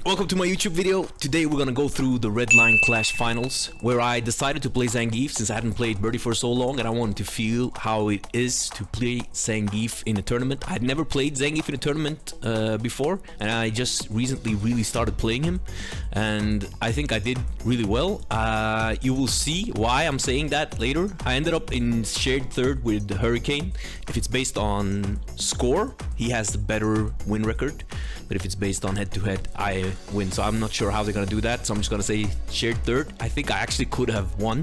Welcome to my YouTube video. Today we're gonna go through the Redlineclash finals, where I decided to play Zangief since I hadn't played Birdie for so long and I wanted to feel how it is to play Zangief in a tournament. I'd never played Zangief in a tournament before, and I just recently really started playing him, and I think I did really well. You will see why I'm saying that later. I ended up in shared third with Hurricane. If it's based on score, he has the better win record, but if it's based on head-to-head, I win. So I'm not sure how they're gonna do that, so I'm just gonna say shared third. I think I actually could have won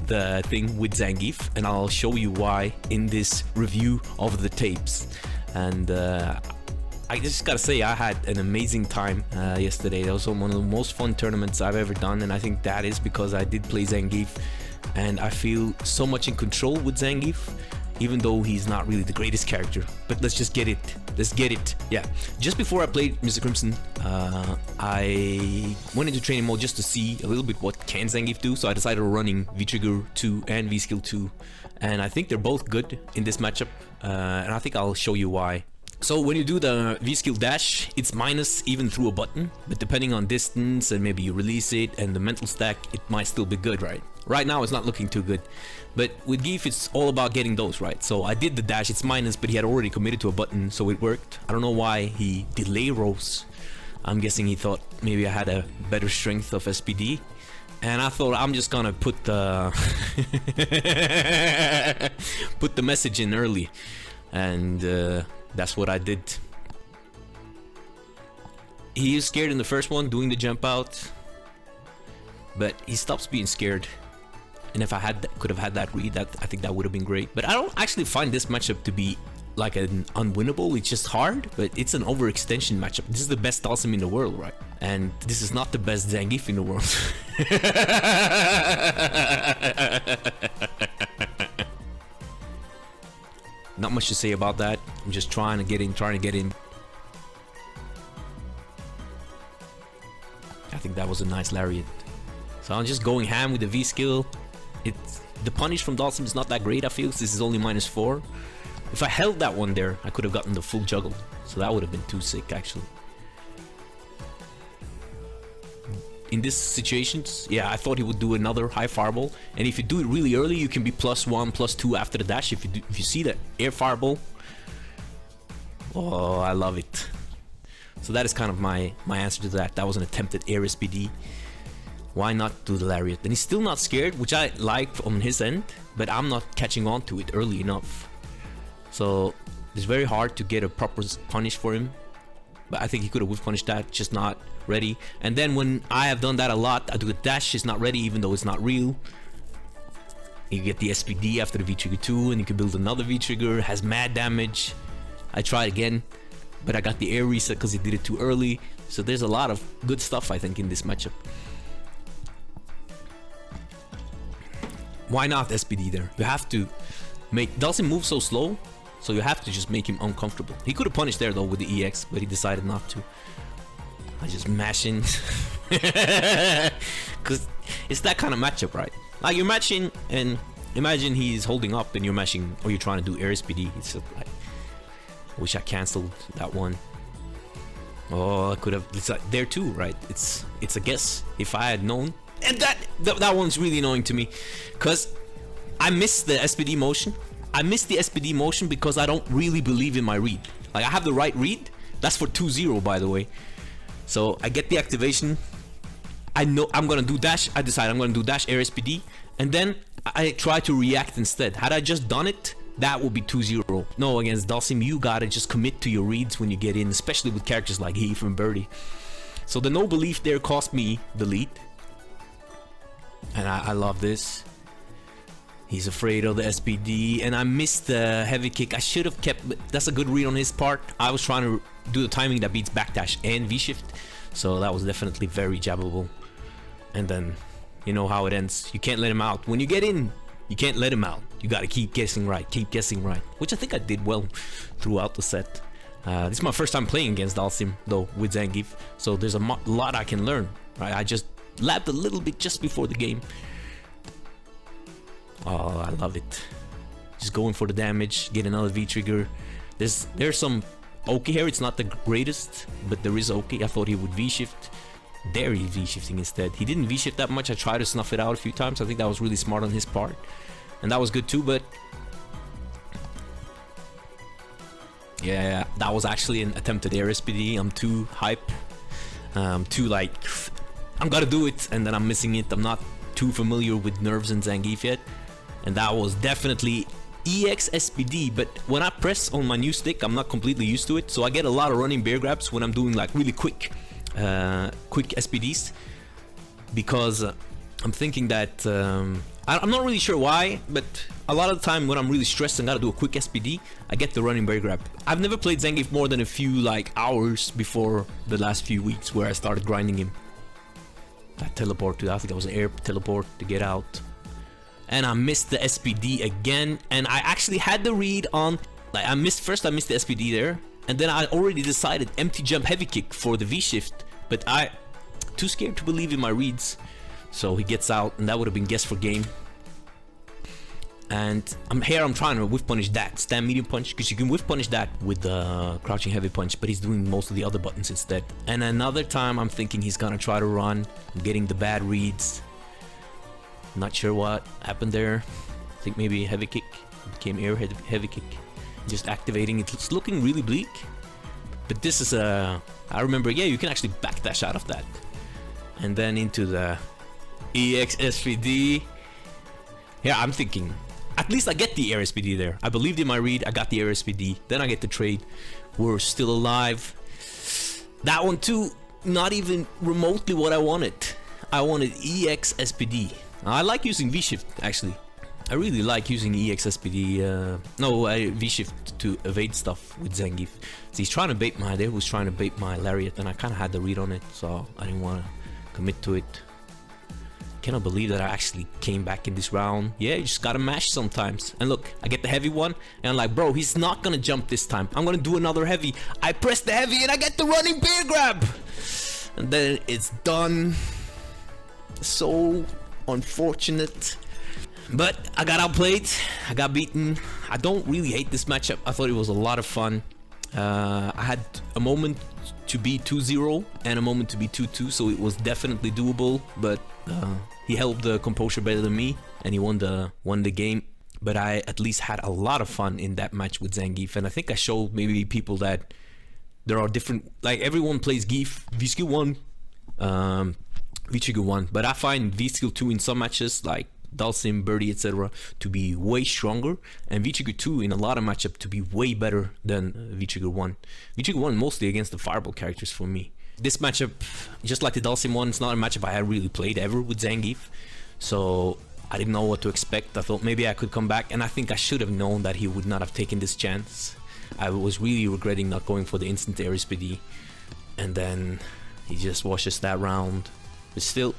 the thing with Zangief, and I'll show you why in this review of the tapes. And I just gotta say, I had an amazing time yesterday. That was one of the most fun tournaments I've ever done, and I think that is because I did play Zangief, and I feel so much in control with Zangief, even though he's not really the greatest character. But let's just get it. Let's get it. Yeah. Just before I played Mr. Crimson, I went into training mode just to see a little bit what can Zangief do. So I decided on running V-Trigger 2 and V-Skill 2. And I think they're both good in this matchup. And I think I'll show you why. So when you do the V-Skill dash, it's minus even through a button. But depending on distance and maybe you release it and the mental stack, it might still be good, right? Right now it's not looking too good. But with Gief, it's all about getting those right. So I did the dash, it's minus, but he had already committed to a button, so it worked. I don't know why he delay rose. I'm guessing he thought maybe I had a better strength of SPD. And I thought I'm just gonna put the put the message in early. And that's what I did. He is scared in the first one, doing the jump out. But he stops being scared. And if I could have had that read, I think that would have been great. But I don't actually find this matchup to be like an unwinnable. It's just hard, but it's an overextension matchup. This is the best Dawson in the world, right? And this is not the best Zangief in the world. Not much to say about that. I'm just trying to get in. I think that was a nice lariat. So I'm just going ham with the V skill. The punish from Dawson is not that great, I feel. This is only -4. If I held that one there, I could have gotten the full juggle. So that would have been too sick, actually. In these situations, yeah, I thought he would do another high fireball. And if you do it really early, you can be +1, +2 after the dash. If you see that air fireball, oh, I love it. So that is kind of my answer to that. That was an attempt at air SPD. Why not do the lariat? And he's still not scared, which I like on his end, but I'm not catching on to it early enough. So it's very hard to get a proper punish for him. But I think he could have whiff punished that, just not ready. And then when I have done that a lot, I do the dash, it's not ready even though it's not real. You get the SPD after the V-Trigger 2, and you can build another V-Trigger, has mad damage. I tried again, but I got the air reset because he did it too early. So there's a lot of good stuff, I think, in this matchup. Why not SPD there? You have to make Dawson move so slow, so you have to just make him uncomfortable. He could have punished there though with the EX, but he decided not to. I just mash in. Cause it's that kind of matchup, right? Like you're matching and imagine he's holding up and you're mashing, or you're trying to do air SPD. It's just like, I wish I cancelled that one. Oh, I could have. It's like there too, right? It's a guess. If I had known. And that one's really annoying to me, because I missed the SPD motion. I missed the SPD motion because I don't really believe in my read. Like I have the right read. That's for 2-0, by the way. So I get the activation. I know I'm gonna do dash. I decide I'm gonna do dash air SPD, and then I try to react instead. Had I just done it, that would be 2-0. No, against Dawson, you gotta just commit to your reads when you get in, especially with characters like Gief and Birdie. So the no belief there cost me the lead. And I love this. He's afraid of the SPD, and I missed the heavy kick. I should have kept. That's a good read on his part. I was trying to do the timing that beats backdash and V-shift, so that was definitely very jabbable. And then, you know how it ends. You can't let him out. When you get in, you can't let him out. You gotta keep guessing right, which I think I did well throughout the set. This is my first time playing against Dawson, though, with Zangief, so there's a lot I can learn. Right? I just lapped a little bit just before the game. Oh, I love it. Just going for the damage, get another V-Trigger. There's some okay here. It's not the greatest, but there is okay. I thought he would V-shift. There he's V-shifting instead. He didn't V-shift that much. I tried to snuff it out a few times. I think that was really smart on his part. And that was good too, but... yeah, that was actually an attempted air SPD. I'm too hype. Too like... I'm gonna do it, and then I'm missing it. I'm not too familiar with nerves and Zangief yet. And that was definitely EX SPD, but when I press on my new stick, I'm not completely used to it. So I get a lot of running bear grabs when I'm doing like really quick SPDs, because I'm thinking that I'm not really sure why, but a lot of the time when I'm really stressed and gotta do a quick SPD, I get the running bear grab. I've never played Zangief more than a few like hours before the last few weeks where I started grinding him. That teleport too, I think that was an air teleport to get out. And I missed the SPD again, and I actually had the read on, like I missed the SPD there, and then I already decided empty jump heavy kick for the V shift, but I too scared to believe in my reads, so he gets out, and that would have been guess for game. And I'm trying to whiff punish that stand medium punch, because you can whiff punish that with the crouching heavy punch, but he's doing most of the other buttons instead. And another time I'm thinking he's gonna try to run. I'm getting the bad reads. Not sure what happened there. I think maybe a heavy kick. It became air heavy kick. Just activating it. It's looking really bleak. But this is a... I remember, yeah, you can actually backdash out of that. And then into the EX SPD. Yeah, I'm thinking, at least I get the air SPD there. I believed in my read, I got the air SPD. Then I get the trade. We're still alive. That one too, not even remotely what I wanted. I wanted EX SPD. I like using V-shift actually. I really like using EX SPD. V-shift to evade stuff with Zangief. So he's trying to bait my... There was trying to bait my lariat, and I kind of had the read on it, so I didn't want to commit to it. Cannot believe that I actually came back in this round. Yeah, you just gotta mash sometimes. And look, I get the heavy one, and I'm like, bro, he's not gonna jump this time. I'm gonna do another heavy. I press the heavy, and I get the running bear grab. And then it's done. So unfortunate, but I got outplayed. I got beaten. I don't really hate this matchup. I thought it was a lot of fun. I had a moment to be 2-0 and a moment to be 2-2, so it was definitely doable, but he held the composure better than me, and he won the game. But I at least had a lot of fun in that match with Zangief, and I think I showed maybe people that there are different, like everyone plays Geef, V-Skill 1, V-Trigger 1, but I find V-Skill 2 in some matches like Dawson, Birdie, etc. to be way stronger, and V-Trigger 2 in a lot of matchups to be way better than V-Trigger 1. V-Trigger 1 mostly against the Fireball characters for me. This matchup, just like the Dawson one, it's not a matchup I had really played ever with Zangief, so I didn't know what to expect. I thought maybe I could come back, and I think I should have known that he would not have taken this chance. I was really regretting not going for the instant air SPD, and then he just washes that round. But still,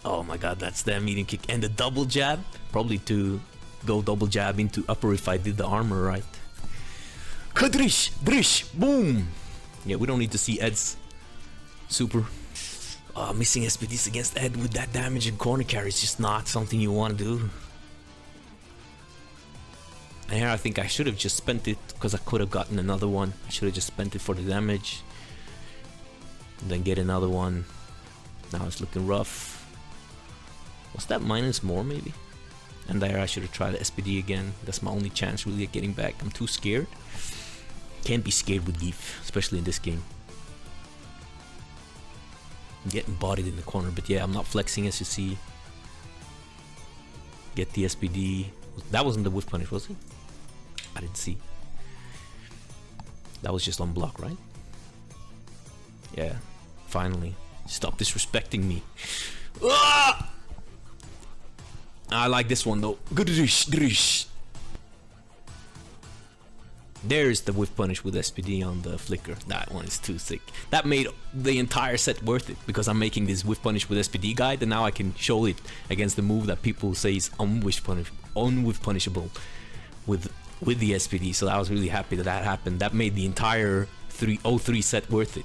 oh my god, that's the medium kick and the double jab. Probably to go double jab into upper if I did the armor right. Kadrish, drish, boom. Yeah, we don't need to see Ed's super. Missing SPDs against Ed with that damage and corner carry is just not something you want to do. And here I think I should have just spent it, because I could have gotten another one. I should have just spent it for the damage, and then get another one. Now it's looking rough. Was that minus more maybe? And there I should have tried the SPD again. That's my only chance really at getting back. I'm too scared. Can't be scared with Geef, especially in this game. I'm getting bodied in the corner, but yeah, I'm not flexing as you see. Get the SPD. That wasn't the whiff punish, was it? I didn't see. That was just on block, right? Yeah, finally. Stop disrespecting me. Ah! I like this one though. There's the whiff punish with SPD on the flicker. That one is too sick. That made the entire set worth it, because I'm making this whiff punish with SPD guide, and now I can show it against the move that people say is unwhiff punishable with the SPD. So I was really happy that that happened. That made the entire 303 set worth it.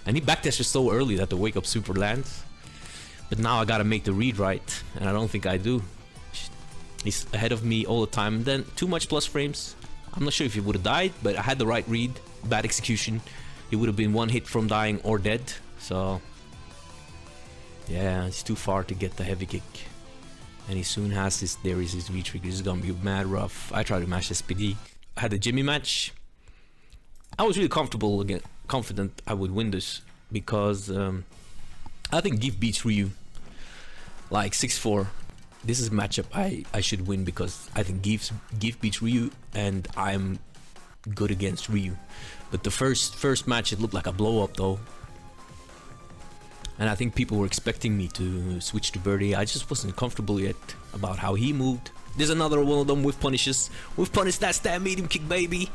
And he backdashed so early that the wake up super lands. But now I gotta make the read right, and I don't think I do. He's ahead of me all the time. And then too much plus frames. I'm not sure if he would have died, but I had the right read. Bad execution. He would have been one hit from dying or dead. So yeah, it's too far to get the heavy kick. And he soon has his, there is his V-trigger. This is gonna be mad rough. I tried to match SPD. I had the Jimmy match. I was really comfortable again, confident I would win this because I think Zangief beats Ryu like 6-4. This is a matchup I should win because I think Zangief beats Ryu and I'm good against Ryu. But the first match, it looked like a blow up though. And I think people were expecting me to switch to Birdie. I just wasn't comfortable yet about how he moved. There's another one of them with punishes. With punish that stab medium kick, baby.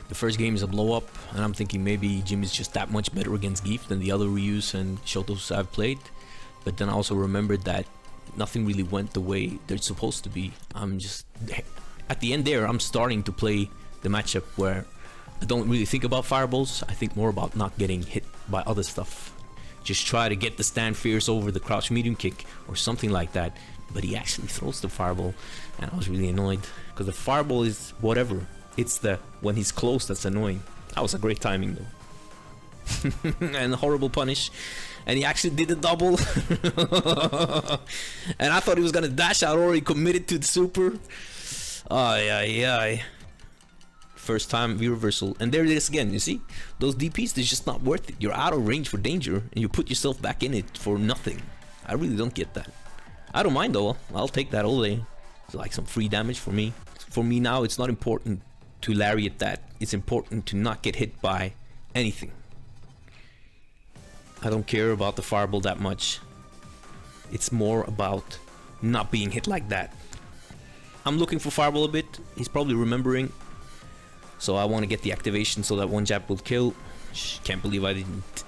The first game is a blow up, and I'm thinking maybe Jimmy's just that much better against Zangief than the other Ryus and Shotos I've played. But then I also remembered that nothing really went the way they're supposed to be. I'm just at the end there. I'm starting to play the matchup where I don't really think about fireballs. I think more about not getting hit by other stuff. Just try to get the stand fierce over the crouch medium kick or something like that. But he actually throws the fireball, and I was really annoyed because the fireball is whatever. It's the when he's close that's annoying. That was a great timing though. And a horrible punish. And he actually did a double. And I thought he was gonna dash out or he committed to the super. Ay. First time V reversal. And there it is again, you see? Those DPs, they're just not worth it. You're out of range for danger and you put yourself back in it for nothing. I really don't get that. I don't mind though. I'll take that all day. It's like some free damage for me. For me now, it's not important to lariat that. It's important to not get hit by anything. I don't care about the fireball that much. It's more about not being hit like that. I'm looking for fireball a bit. He's probably remembering. So I want to get the activation so that one jab will kill. Can't believe I didn't.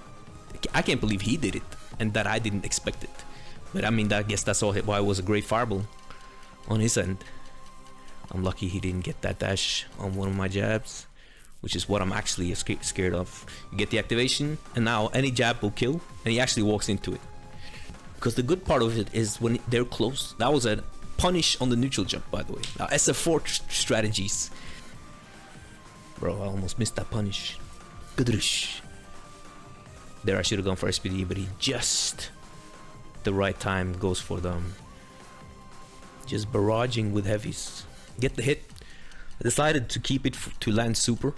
I can't believe he did it and that I didn't expect it. But I mean, I guess that's all why it was a great fireball on his end. I'm lucky he didn't get that dash on one of my jabs, which is what I'm actually scared of. You get the activation, and now any jab will kill, and he actually walks into it. Because the good part of it is when they're close. That was a punish on the neutral jump, by the way. Now, SF4 strategies. Bro, I almost missed that punish. Goodrush. There I should have gone for SPD, but he just the right time goes for them. Just barraging with heavies. Get the hit. I decided to keep it to land super.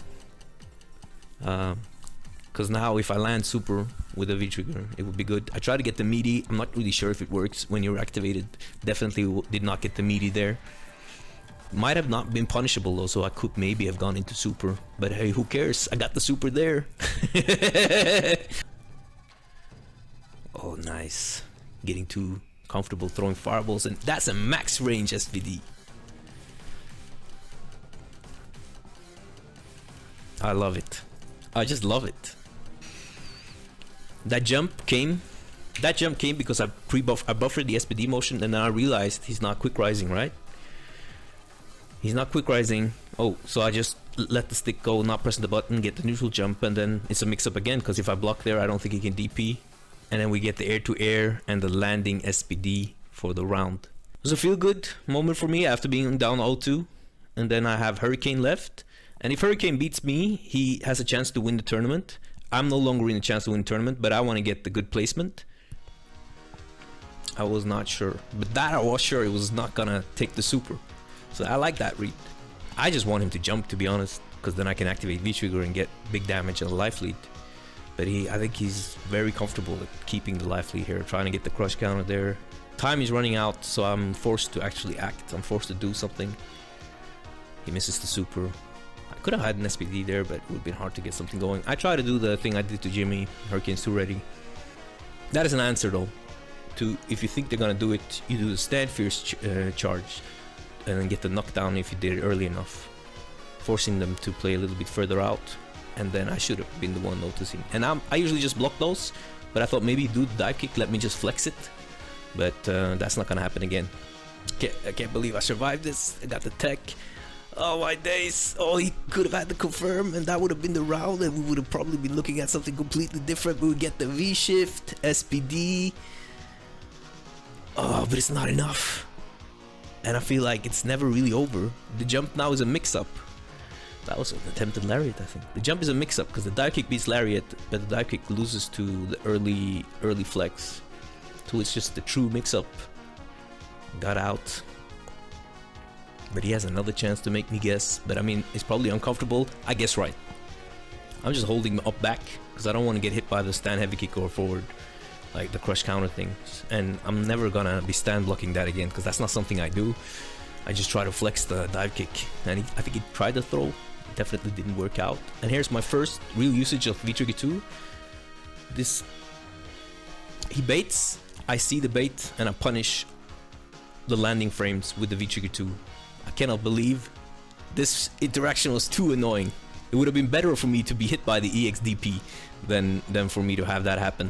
Because now if I land super with a V-trigger, it would be good. I tried to get the meaty. I'm not really sure if it works when you're activated. Definitely did not get the meaty there. Might have not been punishable though, so I could maybe have gone into super. But hey, who cares? I got the super there. Oh, nice. Getting too comfortable throwing fireballs, and that's a max range SVD. I love it. I just love it. That jump came because I buffered the SPD motion, and then I realized he's not quick rising, right? He's not quick rising. Oh, so I just let the stick go, not pressing the button, get the neutral jump, and then it's a mix up again because if I block there, I don't think he can DP. And then we get the air to air and the landing SPD for the round. It was a feel good moment for me after being down 0-2, and then I have Hurricane left. And if Hurricane beats me, he has a chance to win the tournament. I'm no longer in a chance to win the tournament, but I want to get the good placement. I was not sure, but that I was sure it was not gonna take the super. So I like that read. I just want him to jump, to be honest, because then I can activate V-trigger and get big damage on the life lead. But I think he's very comfortable with keeping the life lead here, trying to get the crush counter there. Time is running out, so I'm forced to actually act. I'm forced to do something. He misses the super. I could have had an SPD there, but it would have been hard to get something going. I try to do the thing I did to Jimmy. Hurricane's too ready. That is an answer though. If you think they're gonna do it, you do the stand fierce charge and then get the knockdown if you did it early enough, forcing them to play a little bit further out. And then I should have been the one noticing. And I usually just block those, but I thought maybe do the dive kick, let me just flex it. But that's not gonna happen again. I can't believe I survived this. I got the tech. Oh my days. Oh, he could have had the confirm and that would have been the round, and we would have probably been looking at something completely different. We would get the V shift, SPD. Oh, but it's not enough. And I feel like it's never really over. The jump now is a mix-up. That was an attempted lariat, I think. The jump is a mix-up because the dive kick beats lariat, but the dive kick loses to the early flex. So it's just the true mix-up. Got out. But he has another chance to make me guess. But I mean, it's probably uncomfortable. I guess right. I'm just holding him up back because I don't want to get hit by the stand heavy kick or forward, like the crush counter things. And I'm never gonna be stand blocking that again because that's not something I do. I just try to flex the dive kick. And I think he tried the throw. It definitely didn't work out. And here's my first real usage of V-Trigger 2. He baits. I see the bait and I punish the landing frames with the V-Trigger 2. I cannot believe this interaction was too annoying. It would have been better for me to be hit by the EXDP than for me to have that happen.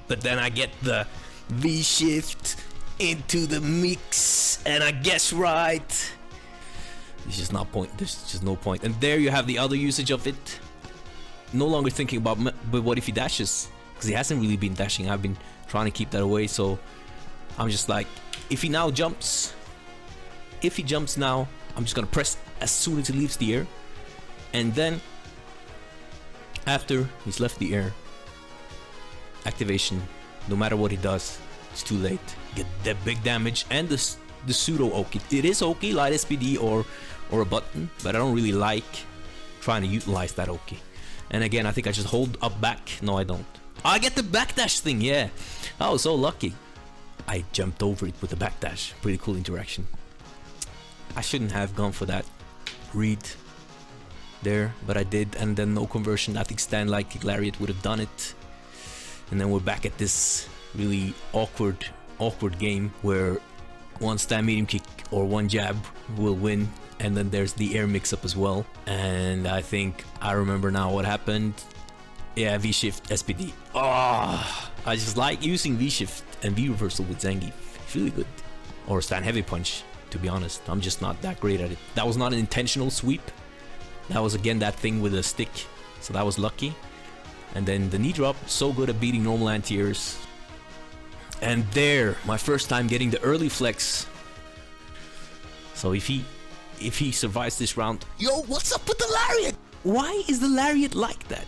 But then I get the V-shift into the mix and I guess right. There's just no point. And there you have the other usage of it. No longer thinking about, but what if he dashes? Because he hasn't really been dashing. I've been trying to keep that away, so I'm just like, if he now jumps, if he jumps now, I'm just gonna press as soon as he leaves the air, and then after he's left the air, activation, no matter what he does, it's too late. Get that big damage and the pseudo Oki. It is Oki, light SPD or a button, but I don't really like trying to utilize that Oki. And again, I think I just hold up back. No, I don't. I get the backdash thing, yeah. I was so lucky. I jumped over it with the backdash. Pretty cool interaction. I shouldn't have gone for that read there, but I did, and then no conversion. I think stand like lariat would have done it. And then we're back at this really awkward game where one stand medium kick or one jab will win, and then there's the air mix-up as well. And I think I remember now what happened. Yeah, V-shift SPD. Oh, I just like using V-shift and V-reversal with Zangief. It's really good. Or stand heavy punch, to be honest. I'm just not that great at it. That was not an intentional sweep. That was again that thing with a stick. So that was lucky. And then the knee drop, so good at beating normal anti-airs. And there, my first time getting the early flex. So if he survives this round, yo, what's up with the lariat? Why is the lariat like that?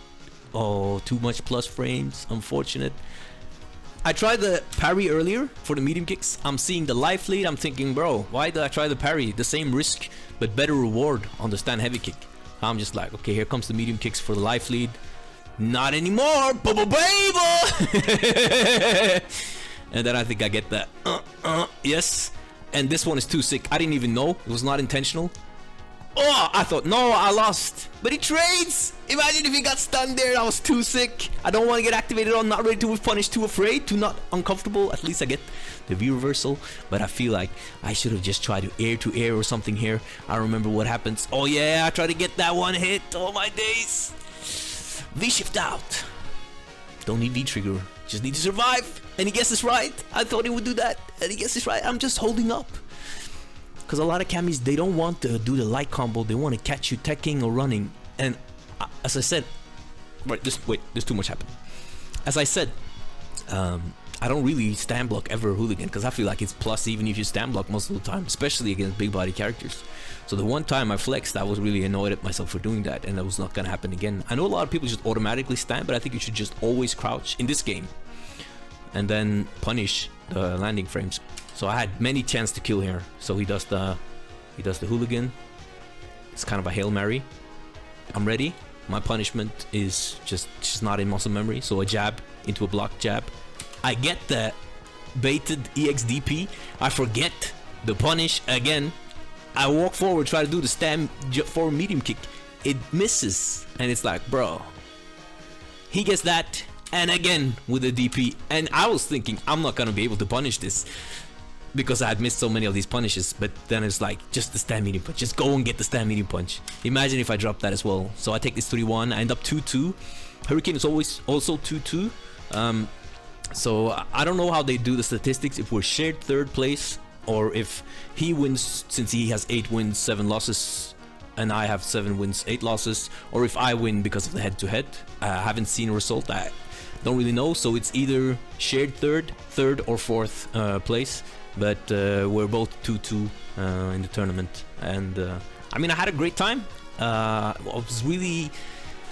Oh, too much plus frames, unfortunate. I tried the parry earlier for the medium kicks. I'm seeing the life lead. I'm thinking, bro, why did I try the parry? The same risk, but better reward on the stand heavy kick. I'm just like, okay, here comes the medium kicks for the life lead. Not anymore, bubba baby. And then I think I get that, yes. And this one is too sick. I didn't even know. It was not intentional. Oh, I thought, no, I lost. But he trades. Imagine if he got stunned there. That was too sick. I don't want to get activated on. Not ready to punish. Too afraid. Too not uncomfortable. At least I get the V reversal. But I feel like I should have just tried to air or something here. I remember what happens. Oh, yeah. I tried to get that one hit. Oh, my days. V shift out. Don't need V trigger. Just need to survive. And he guesses right. I thought he would do that. And he guesses right. I'm just holding up. Because a lot of camis, they don't want to do the light combo. They want to catch you teching or running. And as I said, there's too much happening. As I said, I don't really stand block ever hooligan because I feel like it's plus even if you stand block most of the time, especially against big body characters. So the one time I flexed, I was really annoyed at myself for doing that, and that was not gonna happen again. I know a lot of people just automatically stand, but I think you should just always crouch in this game and then punish the landing frames. So I had many chances to kill here. So he does the hooligan. It's kind of a Hail Mary. I'm ready. My punishment is just not in muscle memory. So a jab into a block jab. I get the baited EXDP. I forget the punish again. I walk forward, try to do the stand forward medium kick. It misses. And it's like, bro. He gets that. And again with the DP. And I was thinking, I'm not going to be able to punish this, because I had missed so many of these punishes. But then it's like, just the stand medium punch. Just go and get the stand medium punch. Imagine if I drop that as well. So I take this 3-1. I end up 2-2. Hurricane is always also 2-2. So I don't know how they do the statistics, if we're shared third place or if he wins since he has 8 wins, 7 losses, and I have 7 wins, 8 losses, or if I win because of the head-to-head. I haven't seen a result. I don't really know. So it's either shared third or fourth place. But we're both 2-2 in the tournament, and I mean, I had a great time. was really,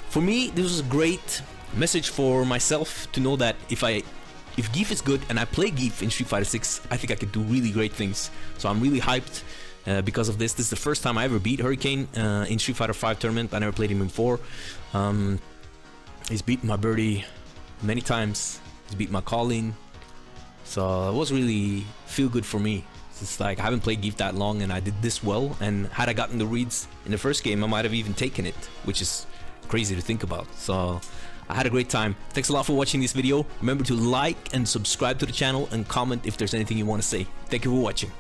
for me, this was a great message for myself to know that if Geef is good and I play Geef in Street Fighter 6, I think I could do really great things. So I'm really hyped because of this. This is the first time I ever beat Hurricane in Street Fighter 5 tournament. I never played him before. He's beaten my birdie many times. He's beat my Colleen. So it was really feel good for me. It's like I haven't played Geef that long and I did this well, and had I gotten the reads in the first game I might have even taken it, which is crazy to think about. So I had a great time. Thanks a lot for watching this video. Remember to like and subscribe to the channel and comment if there's anything you want to say. Thank you for watching.